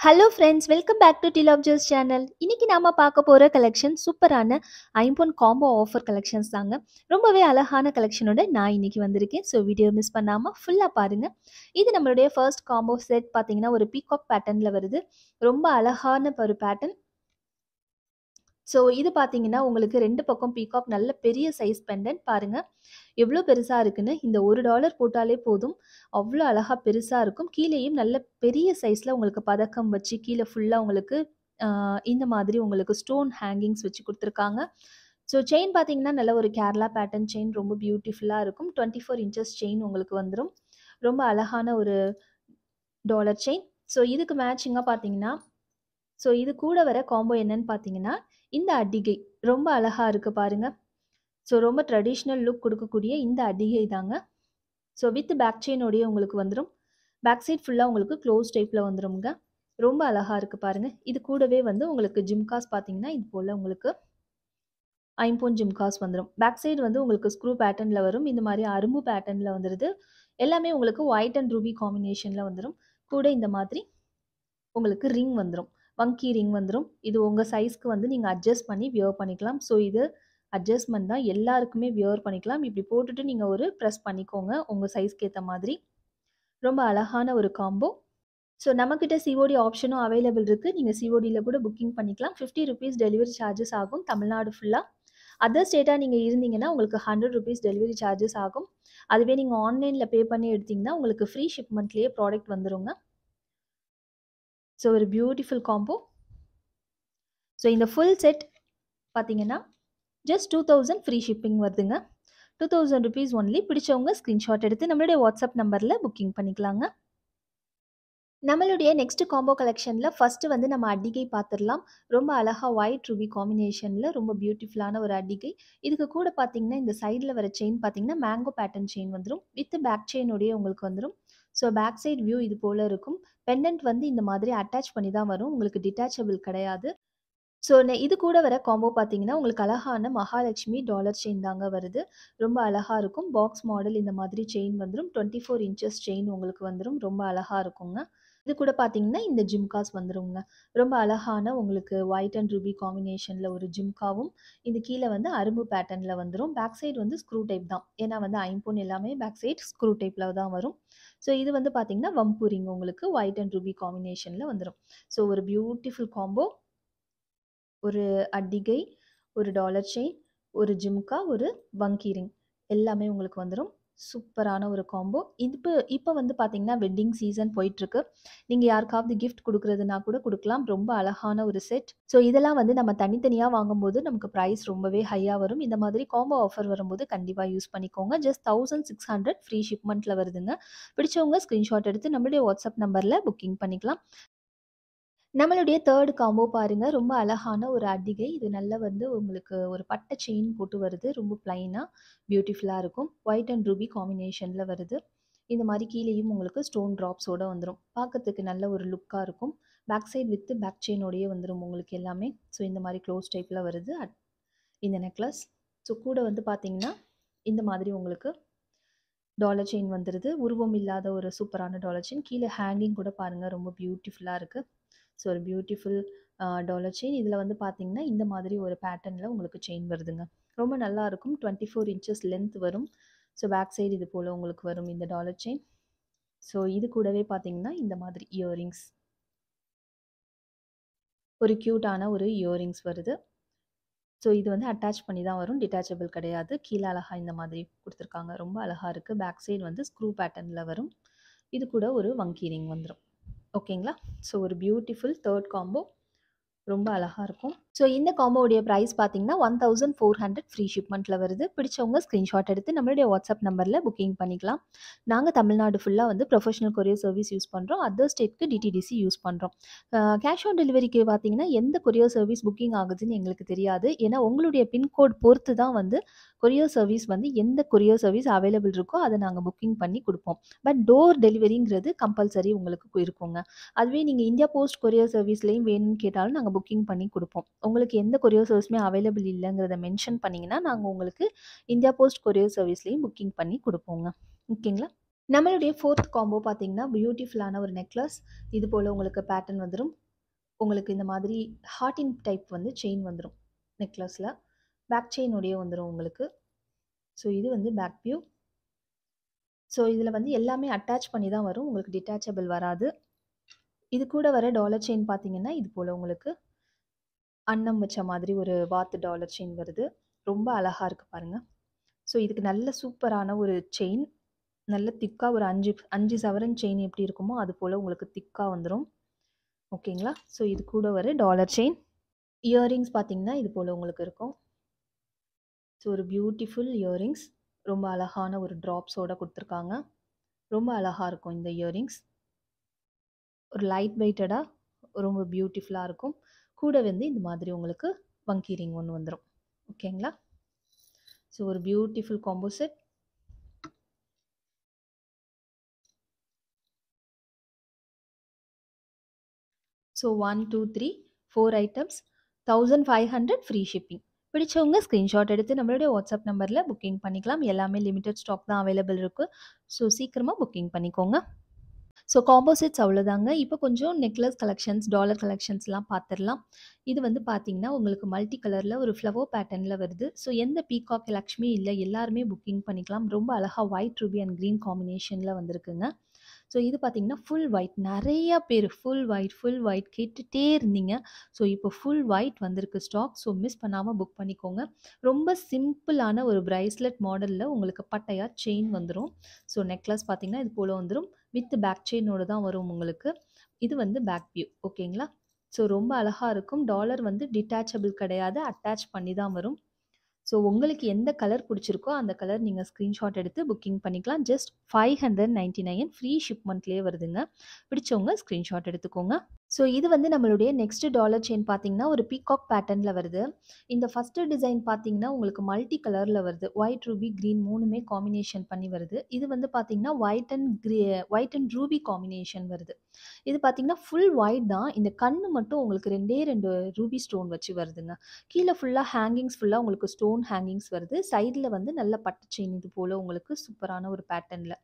Hello friends, welcome back to டில் of ஜோஸ் channel. இன்னைக்கு நாம பார்க்க போற கலெக்ஷன் சூப்பரான ஐம்பொன் காம்போ ஆஃபர் கலெக்ஷன்ஸ் தாங்க. ரொம்பவே அழகான கலெக்ஷனோட நான் இன்னைக்கு வந்திருக்கேன். ஸோ வீடியோ மிஸ் பண்ணாம ஃபுல்லா பாருங்க. இது நம்மளுடைய ஃபர்ஸ்ட் காம்போ செட் பார்த்தீங்கன்னா, ஒரு பீகாக் பேட்டர்ன்ல வருது. ரொம்ப அழகான ஒரு பேட்டர்ன். ஸோ இது பார்த்தீங்கன்னா, உங்களுக்கு 2 பக்கம் பீகாக் நல்ல பெரிய சைஸ் பெண்டன்ட் பாருங்க. எவ்வளோ பெருசா இருக்குன்னு. இந்த $1 போட்டாலே போதும். அவ்வளோ அழகா பெருசா இருக்கும். கீழேயும் நல்ல பெரிய சைஸ்ல உங்களுக்கு பதக்கம் வச்சு, கீழ ஃபுல்லா உங்களுக்கு அ இந்த மாதிரி உங்களுக்கு ஸ்டோன் ஹேங்கிங்ஸ் வச்சு குடுத்துருக்காங்க. ஸோ செயின் பார்த்தீங்கன்னா, நல்ல ஒரு கேரளா பேட்டர்ன் செயின் ரொம்ப பியூட்டிஃபுல்லா இருக்கும். 24 இன்ச்சஸ் செயின் உங்களுக்கு வந்துரும். ரொம்ப அழகான ஒரு டாலர் செயின். ஸோ இதுக்கு மேட்சிங்கா பார்த்தீங்கன்னா, ஸோ இது கூட வர காம்போ என்னன்னு பார்த்தீங்கன்னா, இந்த அட்டிகை ரொம்ப அழகா இருக்கு பாருங்க. ஸோ ரொம்ப ட்ரெடிஷ்னல் லுக் குடுக்கக்கூடிய இந்த அட்டிகை தாங்க. ஸோ வித் பேக் செயினோடயே உங்களுக்கு வந்துரும். பேக் சைட் ஃபுல்லா உங்களுக்கு க்ளோஸ் டைப்ல வந்துரும்ங்க. ரொம்ப அழகா இருக்கு பாருங்க. இது கூடவே வந்து உங்களுக்கு ஜிம்காஸ் பார்த்தீங்கன்னா, இது போல உங்களுக்கு ஐம்பொன் ஜிம்காஸ் வந்துரும். பேக் சைடு வந்து உங்களுக்கு ஸ்க்ரூ பேட்டர்ன்ல வரும். இந்த மாரி அரும்பு பேட்டர்ன்ல வந்துருது. எல்லாமே உங்களுக்கு ஒயிட் அண்ட் ரூபி காம்பினேஷன்ல வந்துரும். கூட இந்த மாதிரி உங்களுக்கு ரிங் வந்துரும். வங்கி ரிங் வந்துரும். இது உங்க சைஸ்க்கு வந்து நீங்க அட்ஜஸ்ட் பண்ணி வியர் பண்ணிக்கலாம். ஸோ இது அட்ஜஸ்ட்மெண்ட் தான். எல்லாருக்குமே வியர் பண்ணிக்கலாம். இப்படி போட்டுட்டு நீங்க ஒரு பிரஸ் பண்ணிக்கோங்க. உங்க சைஸ்க்கு ஏத்த மாதிரி. ரொம்ப அழகான ஒரு காம்போ. ஸோ நம்மகிட்ட சிஓடி ஆப்ஷனும் அவைலபிள் இருக்கு. நீங்க சிஓடில கூட புக்கிங் பண்ணிக்கலாம். ₹50 டெலிவரி சார்ஜஸ் ஆகும் தமிழ்நாடு ஃபுல்லா. அதர் ஸ்டேட்டா நீங்க இருந்தீங்கன்னா, உங்களுக்கு ₹100 டெலிவரி சார்ஜஸ் ஆகும். அதுவே நீங்க ஆன்லைன்ல பே பண்ணி எடுத்தீங்கன்னா, உங்களுக்கு ஃப்ரீ ஷிப்மெண்ட்லயே ப்ராடக்ட் வந்துருங்க. ஸோ ஒரு பியூட்டிஃபுல் காம்போ. ஸோ இந்த ஃபுல் செட் பார்த்தீங்கன்னா, ஜஸ்ட் 2000 ஃப்ரீ ஷிப்பிங் வருதுங்க. ₹2000 ஒன்லி. பிடிச்சவங்க ஸ்க்ரீன்ஷாட் எடுத்து நம்மளுடைய வாட்ஸ்அப் நம்பர்ல புக்கிங் பண்ணிக்கலாங்க. நம்மளுடைய நெக்ஸ்ட் காம்போ கலெக்ஷன்ல ஃபர்ஸ்ட் வந்து நம்ம அட்டிகை பார்த்துடலாம். ரொம்ப அழகா ஒயிட் ரூபி காம்பினேஷன்ல ரொம்ப பியூட்டிஃபுல்லான ஒரு அட்டிகை. இதுக்கு கூட பார்த்தீங்கன்னா, இந்த சைடுல வர செயின் பார்த்தீங்கன்னா, மேங்கோ பேட்டர்ன் செயின் வந்துரும். வித் பேக் செயினோடயே உங்களுக்கு வந்துரும். ஸோ பேக் சைடு வியூ இது போல இருக்கும். பெண்டன்ட் வந்து இந்த மாதிரி அட்டாச் பண்ணி தான் வரும். உங்களுக்கு டிட்டாச்சபிள் கிடையாது. ஸோ இது கூட வர காம்போ பார்த்தீங்கன்னா, உங்களுக்கு அழகான மகாலட்சுமி டாலர் செயின் தாங்க வருது. ரொம்ப அழகா இருக்கும். பாக்ஸ் மாடல் இந்த மாதிரி செயின் வந்துரும். 24 இன்ச்சஸ் செயின் உங்களுக்கு வந்துரும். ரொம்ப அழகா இருக்குங்க. இது கூட பார்த்தீங்கன்னா, இந்த ஜிம்காஸ் வந்துருங்க. ரொம்ப அழகான உங்களுக்கு ஒயிட் அண்ட் ரூபி காம்பினேஷன்ல ஒரு ஜிம்காவும், இது கீழ வந்து அரும்பு பேட்டர்ன்ல வந்துரும். பேக் சைடு வந்து ஸ்க்ரூ டைப் தான். ஏன்னா வந்து ஐம்பொன் எல்லாமே பேக் சைடு ஸ்க்ரூ டைப்ல தான் வரும். ஸோ இது வந்து பார்த்தீங்கன்னா, வம்பு ரிங் உங்களுக்கு ஒயிட் அண்ட் ரூபி காம்பினேஷன்ல வந்துரும். ஸோ ஒரு பியூட்டிஃபுல் காம்போ. ஒரு அட்டிகை, ஒரு டாலர் செயின், ஒரு ஜிம்கா, ஒரு வங்கி ரிங் எல்லாமே உங்களுக்கு வந்துரும். சூப்பரான ஒரு காம்போ. இப்ப வந்து பார்த்தீங்கன்னா, வெட்டிங் சீசன் போயிட்டுருக்கு. நீங்க யாருக்காவது கிஃப்ட் குடுக்குறதுனா கூட குடுக்கலாம். ரொம்ப அழகான ஒரு செட். ஸோ இதெல்லாம் வந்து நம்ம தனித்தனியா வாங்கும்போது நமக்கு பிரைஸ் ரொம்பவே ஹையா வரும். இந்த மாதிரி காம்போ ஆஃபர் வரும்போது கண்டிப்பா யூஸ் பண்ணிக்கோங்க. ஜஸ்ட் 1600 ஃப்ரீ ஷிப்மெண்ட்ல வருதுங்க. பிடிச்சவங்க ஸ்கிரீன்ஷாட் எடுத்து நம்மளுடைய வாட்ஸ்அப் நம்பர்ல புக்கிங் பண்ணிக்கலாம். நம்மளுடைய 3 காம்போ பாருங்க. ரொம்ப அழகான ஒரு அட்டிகை. இது நல்லா வந்து உங்களுக்கு ஒரு பட்டை செயின் போட்டு வருது. ரொம்ப பிளைனா பியூட்டிஃபுல்லா இருக்கும். ஒயிட் அண்ட் ரூபி காம்பினேஷன்ல வருது. இந்த மாரி கீழேயும் உங்களுக்கு ஸ்டோன் ட்ராப்ஸோட வந்துரும். பார்க்கறதுக்கு நல்ல ஒரு லுக்கா இருக்கும். பேக் சைடு வித் பேக் செயினோடயே வந்துரும் உங்களுக்கு எல்லாமே. ஸோ இந்த மாரி க்ளோஸ் டைப்ல வருது. இந்த நெக்லஸ். ஸோ கூட வந்து பார்த்தீங்கன்னா, இந்த மாதிரி உங்களுக்கு டாலர் செயின் வந்துருது. உருவம் இல்லாத ஒரு சூப்பரான டாலர் செயின். கீழ ஹேங்கிங் கூட பாருங்க. ரொம்ப பியூட்டிஃபுல்லா இருக்கு. ஸோ ஒரு பியூட்டிஃபுல் டாலர் செயின். இதில் வந்து பார்த்தீங்கன்னா, இந்த மாதிரி ஒரு பேட்டர்னில் உங்களுக்கு செயின் வருதுங்க. ரொம்ப நல்லா இருக்கும். 24 இன்ச்சஸ் லென்த் வரும். ஸோ பேக் சைடு இது போல் உங்களுக்கு வரும் இந்த டாலர் செயின். ஸோ இது கூடவே பார்த்தீங்கன்னா, இந்த மாதிரி இயரிங்ஸ். ஒரு க்யூட்டான ஒரு இயரிங்ஸ் வருது. ஸோ இது வந்து அட்டாச் பண்ணி தான் வரும். டிட்டாச்சபிள் கிடையாது. கீழே அழகா இந்த மாதிரி குடுத்துருக்காங்க. ரொம்ப அழகா இருக்கு. பேக் சைடு வந்து ஸ்க்ரூ பேட்டர்ன்ல வரும். இது கூட ஒரு வங்கி ரிங் வந்துரும். ஓகேங்களா? ஸோ ஒரு பியூட்டிஃபுல் 3 காம்போ. ரொம்ப அழகா இருக்கும். ஸோ இந்த காம்போவுடைய பிரைஸ் பார்த்தீங்கன்னா, 1400 ஃப்ரீ ஷிப்மெண்ட்ல வருது. பிடிச்சவங்க ஸ்கிரீன்ஷாட் எடுத்து நம்மளுடைய வாட்ஸ்அப் நம்பர்ல புக்கிங் பண்ணிக்கலாம். நாங்க தமிழ்நாடு ஃபுல்லா வந்து ப்ரொஃபஷனல் கொரியர் சர்வீஸ் யூஸ் பண்றோம். அதர் ஸ்டேட்க்கு டிடிடிசி யூஸ் பண்றோம். கேஷ் ஆன் டெலிவரிக்கு பார்த்தீங்கன்னா, எந்த கொரியர் சர்வீஸ் புக்கிங் ஆகுதுன்னு எங்களுக்கு தெரியாது. ஏன்னா, உங்களுடைய பின்கோட் பொறுத்து தான் வந்து கொரியர் சர்வீஸ் வந்து எந்த கொரியர் சர்வீஸ் அவைலபிள் இருக்கோ, அத நாங்க புக்கிங் பண்ணி குடுப்போம். பட் டோர் டெலிவரிங்கிறது கம்பல்சரி உங்களுக்கு இருக்குங்க. அதுவே நீங்க இந்தியா போஸ்ட் கொரியர் சர்வீஸ்லயும் வேணும்னு கேட்டாலும் நாங்க புக்கிங் பண்ணி குடுப்போம். உங்களுக்கு எந்த கொரியர் சர்வீஸுமே அவைலபிள் இல்லங்கிறத மென்ஷன் பண்ணீங்கன்னா, நாங்க உங்களுக்கு இந்தியா போஸ்ட் கொரியர் சர்வீஸ்லயும் புக்கிங் பண்ணி குடுப்போங்க. ஓகேங்களா? நம்மளுடைய 4த் காம்போ பார்த்தீங்கன்னா, பியூட்டிஃபுல்லான ஒரு நெக்லஸ். இது போல உங்களுக்கு பேட்டர்ன் வந்துரும். உங்களுக்கு இந்த மாதிரி ஹார்டின் டைப் வந்து செயின் வந்துரும் நெக்லஸ்ல. பேக் செயினோடயே வந்துரும் உங்களுக்கு. ஸோ இது வந்து பேக் வியூ. ஸோ இதில வந்து எல்லாமே அட்டாச் பண்ணி தான் வரும். உங்களுக்கு டிட்டாச்சபிள் வராது. இது கூட வர டாலர் செயின் பார்த்தீங்கன்னா, இது போல உங்களுக்கு அன்னம் வச்ச மாதிரி ஒரு வாத்து டாலர் செயின் வருது. ரொம்ப அழகா இருக்கு பாருங்க. ஸோ இதுக்கு நல்ல சூப்பரான ஒரு செயின். நல்ல திக்கா ஒரு 5 சவரன் செயின் எப்படி இருக்குமோ, அது போல உங்களுக்கு திக்கா வந்துரும். ஓகேங்களா? ஸோ இது கூட வர டாலர் செயின். இயரிங்ஸ் பார்த்தீங்கன்னா, இது போல உங்களுக்கு இருக்கும். ஸோ ஒரு பியூட்டிஃபுல் இயரிங்ஸ். ரொம்ப அழகான ஒரு ட்ராப்ஸோட குடுத்துருக்காங்க. ரொம்ப அழகா இருக்கும் இந்த இயரிங்ஸ். ஒரு லைட் வெயிட்டடா ரொம்ப பியூட்டிஃபுல்லா இருக்கும். கூட வந்து இந்த மாதிரி உங்களுக்கு வங்கி ரிங் ஒண்ணு வந்துரும். ஓகேங்களா? ஸோ ஒரு beautiful combo set. So 1, 2, 3 4 items 1500 free shipping. பிடிச்சவங்க ஸ்க்ரீன்ஷாட் எடுத்து நம்மளுடைய வாட்ஸ்அப் நம்பரில் புக்கிங் பண்ணிக்கலாம். எல்லாமே லிமிடெட் ஸ்டாக் தான் அவைலபிள் இருக்குது. ஸோ சீக்கிரமாக புக்கிங் பண்ணிக்கோங்க. ஸோ காம்போ செட்ஸ் அவ்வளோதாங்க. இப்போ கொஞ்சம் நெக்லஸ் கலெக்ஷன்ஸ், டாலர் கலெக்ஷன்ஸ்லாம் பார்த்துரலாம். இது வந்து பார்த்தீங்கன்னா, உங்களுக்கு மல்டி கலரில் ஒரு ஃப்ளவர் பேட்டர்னில் வருது. ஸோ எந்த பீகாக், லக்ஷ்மி இல்லை எல்லாருமே புக்கிங் பண்ணிக்கலாம். ரொம்ப அழகா ஒயிட், ரூபி அண்ட் க்ரீன் காம்பினேஷனில் வந்திருக்குங்க. ஸோ இது பார்த்தீங்கன்னா, ஃபுல் ஒயிட். நெறைய பேர் ஃபுல் ஒயிட் கேட்டுட்டே இருந்தீங்க. ஸோ இப்போ ஃபுல் ஒயிட் வந்திருக்கு ஸ்டாக். ஸோ மிஸ் பண்ணாம புக் பண்ணிக்கோங்க. ரொம்ப சிம்பிளான ஒரு பிரேஸ்லெட் மாடல்ல உங்களுக்கு பட்டையா செயின் வந்துரும். ஸோ நெக்லஸ் பார்த்தீங்கன்னா, இது போல வந்துரும். வித் பேக் செயினோட தான் வரும் உங்களுக்கு. இது வந்து பேக் வியூ. ஓகேங்களா? ஸோ ரொம்ப அழகா இருக்கும். டாலர் வந்து டிட்டாச்சபிள் கிடையாது. அட்டாச் பண்ணி தான் வரும். ஸோ உங்களுக்கு எந்த கலர் பிடிச்சிருக்கோ அந்த கலர் நீங்கள் ஸ்க்ரீன்ஷாட் எடுத்து புக்கிங் பண்ணிக்கலாம். ஜஸ்ட் 599 ஃப்ரீ ஷிப்மெண்ட்லேயே வருதுங்க. பிடிச்சவங்க ஸ்க்ரீன்ஷாட் எடுத்துக்கோங்க. ஸோ இது வந்து நம்மளுடைய நெக்ஸ்ட் டாலர் செயின் பார்த்தீங்கன்னா, ஒரு பீகாக் பேட்டர்னில் வருது. இந்த ஃபர்ஸ்ட்டு டிசைன் பார்த்தீங்கன்னா, உங்களுக்கு மல்டி கலரில் வருது. ஒயிட், ரூபி, கிரீன் 3மே காம்பினேஷன் பண்ணி வருது. இது வந்து பார்த்தீங்கன்னா, ஒயிட் அண்ட் ரூபி காம்பினேஷன் வருது. இது பார்த்தீங்கன்னா, ஃபுல் ஒயிட் தான். இந்த கண்ணு மட்டும் உங்களுக்கு 2 ரூபி ஸ்டோன் வச்சு வருதுங்க. கீழ ஃபுல்லா ஹேங்கிங்ஸ் ஃபுல்லா உங்களுக்கு ஸ்டோன் ஹேங்கிங்ஸ் வருது. சைடுல வந்து நல்ல பட்டு செயின் இது போல உங்களுக்கு சூப்பரான ஒரு பேட்டர்ன்ல.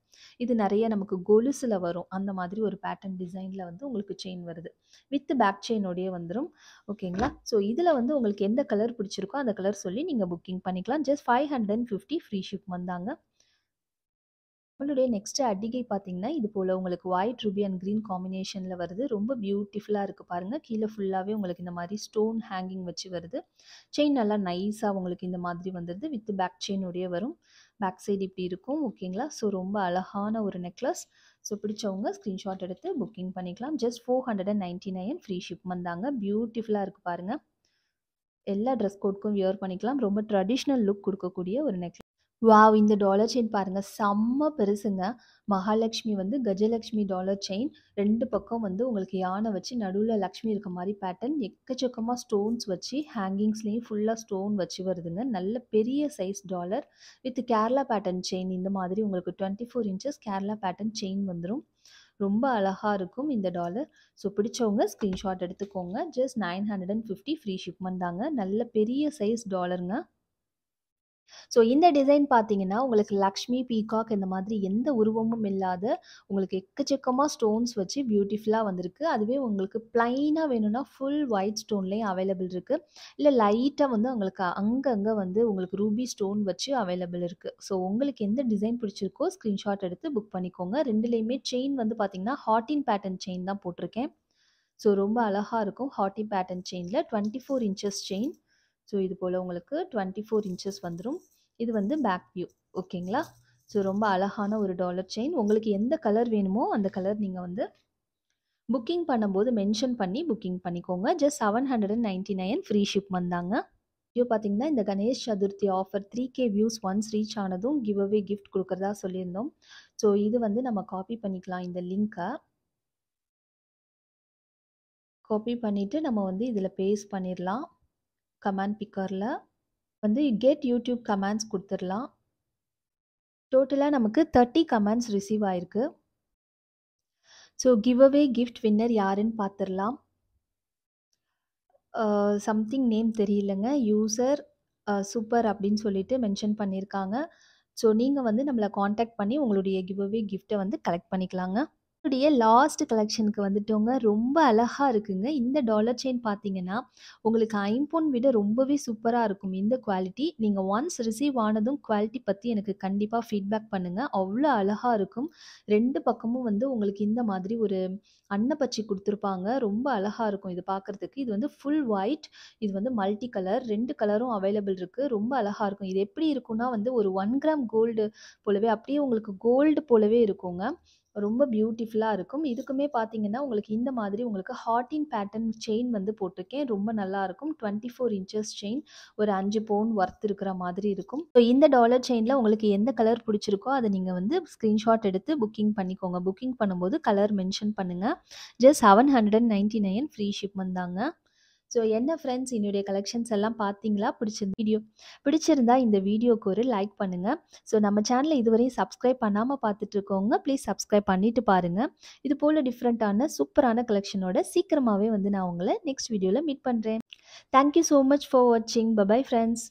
இது நெறைய நமக்கு கொலுசுல வரும். அந்த மாதிரி ஒரு பேட்டர்ன் டிசைன்ல வந்து உங்களுக்கு செயின் வருது. வித் பேக் செயினோடயே வந்துரும். ஓகேங்களா? ஸோ இதுல வந்து உங்களுக்கு எந்த கலர் பிடிச்சிருக்கோ அந்த கலர் சொல்லி நீங்க புக்கிங் பண்ணிக்கலாம். ஜஸ்ட் 550 ஃப்ரீ ஷிப்மெண்ட் தாங்க. நம்மளுடைய நெக்ஸ்ட் அட்டிகை பார்த்தீங்கன்னா, இது போல உங்களுக்கு ஒயிட், ரூபி அண்ட் கிரீன் காம்பினேஷன்ல வருது. ரொம்ப பியூட்டிஃபுல்லா இருக்கு பாருங்க. கீழ ஃபுல்லாவே உங்களுக்கு இந்த மாரி ஸ்டோன் ஹேங்கிங் வச்சு வருது. செயின் நல்லா நைஸா உங்களுக்கு இந்த மாதிரி வந்துருது. வித் பேக் செயினோடயே வரும். பேக் சைடு இப்படி இருக்கும். ஓகேங்களா? ஸோ ரொம்ப அழகான ஒரு நெக்லஸ். ஸோ பிடிச்சவங்க ஸ்க்ரீன்ஷாட் எடுத்து புக்கிங் பண்ணிக்கலாம். ஜஸ்ட் 499 ஃப்ரீ ஷிப்மெண்ட் தாங்க. பியூட்டிஃபுல்லா இருக்கு பாருங்க. எல்லா ட்ரெஸ் கோட்க்கும் வியர் பண்ணிக்கலாம். ரொம்ப ட்ரெடிஷ்னல் லுக் குடுக்கக்கூடிய ஒரு நெக்லஸ். வாவ்! இந்த டாலர் செயின் பாருங்க. செம்ம பெருசுங்க. மகாலட்சுமி வந்து கஜலட்சுமி டாலர் செயின். 2 பக்கம் வந்து உங்களுக்கு யானை வச்சு நடுவுல லக்ஷ்மி இருக்க மாரி பேட்டர்ன். எக்கச்சக்கமா ஸ்டோன்ஸ் வச்சு ஹேங்கிங்ஸ்லயும் ஃபுல்லா ஸ்டோன் வச்சு வருதுங்க. நல்ல பெரிய size dollar. With Kerala pattern chain. இந்த மாதிரி உங்களுக்கு 24 இன்ச்சஸ் கேரளா பேட்டர்ன் செயின் வந்துரும். ரொம்ப அழகா இருக்கும் இந்த டாலர். ஸோ பிடிச்சவங்க ஸ்க்ரீன்ஷாட் எடுத்துக்கோங்க. ஜஸ்ட் 950 ஃப்ரீ ஷிப்மெண்ட் தாங்க. நல்ல பெரிய சைஸ் டாலருங்க. ஸோ இந்த டிசைன் பார்த்தீங்கன்னா, உங்களுக்கு லக்ஷ்மி, பீகாக் இந்த மாதிரி எந்த உருவமும் இல்லாத, உங்களுக்கு எக்கச்சக்கமா ஸ்டோன்ஸ் வச்சு பியூட்டிஃபுல்லா வந்திருக்கு. அதுவே உங்களுக்கு பிளைனா வேணும்னா, ஃபுல் ஒயிட் ஸ்டோன்லயும் அவைலபிள் இருக்கு. இல்ல லைட்டா வந்து உங்களுக்கு அங்கங்க வந்து உங்களுக்கு ரூபி ஸ்டோன் வச்சு அவைலபிள் இருக்கு. ஸோ உங்களுக்கு எந்த டிசைன் பிடிச்சிருக்கோ ஸ்க்ரீன்ஷாட் எடுத்து புக் பண்ணிக்கோங்க. 2லயுமே செயின் வந்து பார்த்தீங்கன்னா, ஹார்டின் பேட்டர்ன் செயின் தான் போட்டிருக்கேன். ஸோ ரொம்ப அழகா இருக்கும். ஹார்டின் பேட்டர்ன் செயின்ல 24 இன்ச்சஸ் செயின். ஸோ இது போல உங்களுக்கு 24 இன்ச்சஸ் வந்துரும். இது வந்து பேக் வியூ. ஓகேங்களா? ஸோ ரொம்ப அழகான ஒரு டாலர் செயின். உங்களுக்கு எந்த கலர் வேணுமோ அந்த கலர் நீங்க வந்து புக்கிங் பண்ணும்போது மென்ஷன் பண்ணி புக்கிங் பண்ணிக்கோங்க. ஜஸ்ட் 799 ஃப்ரீ ஷிப்மெண்ட் தாங்க. ஐயோ பார்த்தீங்கன்னா, இந்த Ganesh Chaturthi offer 3K views once reach ஆனதும் கிவ் அவே கிஃப்ட் குடுக்கறதா சொல்லியிருந்தோம். ஸோ இது வந்து நம்ம காப்பி பண்ணிக்கலாம் இந்த லிங்க்க. காப்பி பண்ணிட்டு நம்ம வந்து இதில பேஸ்ட் பண்ணிரலாம். கமாண்ட் பிக்கர்ல வந்து கெட் யூடியூப் கமாண்ட்ஸ் குடுத்துரலாம். டோட்டலா நமக்கு 30 கமாண்ட்ஸ் ரிசீவ் ஆயிருக்கு. So give away gift winner யாருன்னு பார்த்துரலாம். சம்திங் நேம் தெரியலங்க. யூசர் சூப்பர் அப்படின்னு சொல்லிட்டு மென்ஷன் பண்ணியிருக்காங்க. ஸோ நீங்க வந்து நம்மள கான்டாக்ட் பண்ணி உங்களுடைய கிவ் அவே கிஃப்ட்ட வந்து கலெக்ட் பண்ணிக்கலாங்க. என்னுடைய லாஸ்ட் கலெக்ஷனுக்கு வந்துட்டோங்க. ரொம்ப அழகா இருக்குங்க. இந்த டாலர் செயின் பார்த்தீங்கன்னா, உங்களுக்கு ஐம்பொன் விட ரொம்பவே சூப்பரா இருக்கும் இந்த குவாலிட்டி. நீங்க ஒன்ஸ் ரிசீவ் ஆனதும் குவாலிட்டி பத்தி எனக்கு கண்டிப்பா ஃபீட்பேக் பண்ணுங்க. அவ்ளோ அழகா இருக்கும். 2 பக்கமும் வந்து உங்களுக்கு இந்த மாதிரி ஒரு அன்னப்பச்சி குடுத்துருப்பாங்க. ரொம்ப அழகா இருக்கும் இது பார்க்கறதுக்கு. இது வந்து ஃபுல் ஒயிட். இது வந்து மல்டி கலர். 2 கலரும் அவைலபிள் இருக்கு. ரொம்ப அழகா இருக்கும். இது எப்படி இருக்கும்னா வந்து ஒரு 1 கிராம் கோல்டு போலவே அப்படியே உங்களுக்கு கோல்டு போலவே இருக்குங்க. ரொம்ப பியூட்டிஃபுல்லா இருக்கும். இதுக்குமே பார்த்தீங்கன்னா, உங்களுக்கு இந்த மாதிரி உங்களுக்கு ஹார்டின் பேட்டர்ன் செயின் வந்து போட்டிருக்கேன். ரொம்ப நல்லாருக்கும். 24 இன்ச்சஸ் செயின். ஒரு 5 பவுன் ஒர்த் இருக்கிற மாதிரி இருக்கும். ஸோ இந்த டாலர் செயின்ல உங்களுக்கு எந்த கலர் பிடிச்சிருக்கோ, அத நீங்க வந்து ஸ்கிரீன்ஷாட் எடுத்து புக்கிங் பண்ணிக்கோங்க. புக்கிங் பண்ணும்போது கலர் மென்ஷன் பண்ணுங்க. ஜஸ்ட் 799 ஃப்ரீ ஷிப்மெண்ட் தாங்க. ஸோ என்ன ஃப்ரெண்ட்ஸ் என்னுடைய கலெக்ஷன்ஸ் எல்லாம் பார்த்தீங்களா? பிடிச்சிருந்தா இந்த வீடியோக்கு ஒரு லைக் பண்ணுங்க. ஸோ நம்ம சேனலை இதுவரையும் சப்ஸ்கிரைப் பண்ணாம பார்த்துட்டு இருக்கவங்க ப்ளீஸ் சப்ஸ்கிரைப் பண்ணிட்டு பாருங்க. இது போல டிஃப்ரெண்ட்டான சூப்பரான கலெக்ஷனோட சீக்கிரமாவே வந்து நான் உங்கள நெக்ஸ்ட் வீடியோல மீட் பண்றேன். Thank you so much for வாட்சிங். Bye bye friends.